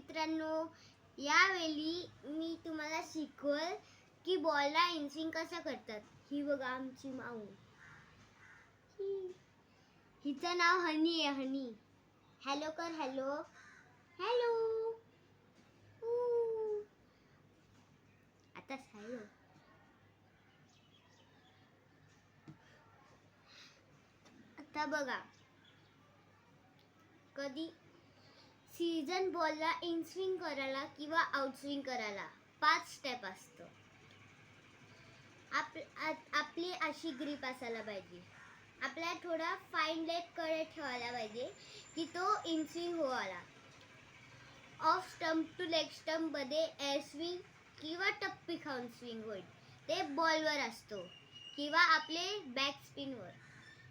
मित्रांनो, यावेळी मी तुम्हाला शिकवल की बॉलला इन स्विंग कसं करतात. ही बघा आमची माऊ, हिचं नाव हनी आहे. हनी, हॅलो कर. Hello hello. आता हॅलो. आता बघा, कधी सीझन बॉलला इन स्विंग करायला किंवा आउट स्विंग करायला 5 स्टेप असतं. आपली अशी ग्रिप असायला पाहिजे. आपल्याला थोडा फाईन लेग कडे ठेवायला पाहिजे की तो इन स्विंग व्हायला. Off stump to leg stump मध्ये एअर स्विंग किंवा टप्पी खाऊन स्विंग होईल. ते बॉलवर असतो किंवा आपले बॅक स्पिनवर.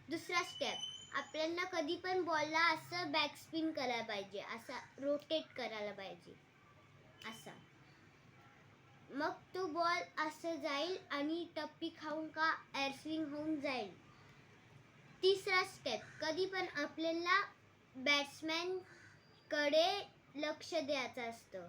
दुसरा स्टेप, आपल्याला कधी पण बॉलला असं बॅक स्पिन करायला पाहिजे, असा रोटेट करायला पाहिजे असा. मग तो बॉल असं जाईल आणि टप्पी खाऊन का एअर स्विंग होऊन जाईल. तिसरा स्टेप, कधी पण आपल्याला बॅट्समॅन कडे लक्ष द्यायचं असतं.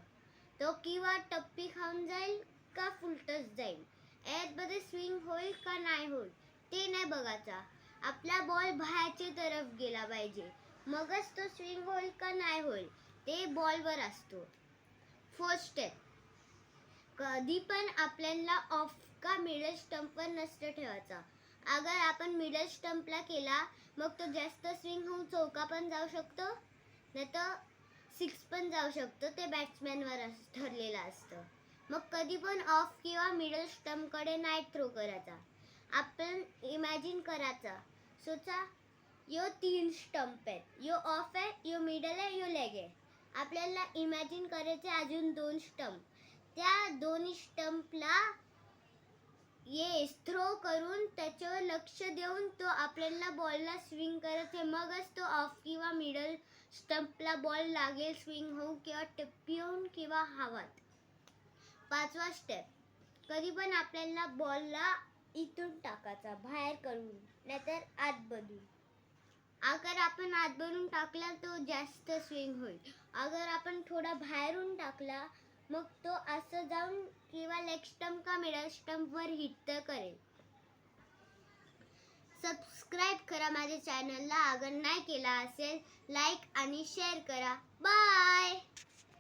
तो किंवा टप्पी खाऊन जाईल का फुलटच जाईल, एअरमध्ये स्विंग होईल का नाही होईल ते नाही बघायचा. आपला बॉल बाहेरच्या तरफ गेला पाहिजे, मगच तो स्विंग होईल का नाही होईल ते बॉलवर असतो. फोर्थ स्टेप, कधी पण आपल्याला ऑफ का मिडल स्टंपवर नसतं ठेवायचा. अगर आपण मिडल स्टंपला केला मग तो जास्त स्विंग होऊन चौका पण जाऊ शकतो, नाही तर 6 पण जाऊ शकतो. ते बॅट्समॅनवर ठरलेलं असतं. मग कधी पण ऑफ किंवा मिडल स्टंपकडे नाही थ्रो करायचा. आपण इमॅजिन करायचा, सोचा यो 3 स्टंप आहेत, यो ऑफ आहे, यो मिडल आहे, यो लेग आहे. आपल्याला इमॅजिन करायचे अजून 2 स्टंप. त्या दोन्ही स्टंपला थ्रो करून त्याच्यावर लक्ष देऊन तो आपल्याला बॉलला स्विंग करायचे, मगच तो ऑफ किंवा मिडल स्टंपला बॉल लागेल स्विंग होऊन किंवा टप्पी होऊन किंवा हवात. 5वा स्टेप, कधी पण आपल्याला बॉलला इथून टाकायचा बाहेर करून, नाहीतर आत बदून. अगर आपण आत बनून टाकला तो जास्त स्विंग होईल. अगर आपण थोडा बाहेरून टाकला मग तो असं जाऊन किंवा लेग स्टंप का मिडल स्टंपवर हिट करेल. सबस्क्राईब करा माझ्या चॅनलला, अगर नाही केला असेल लाईक आणि शेअर करा. बाय.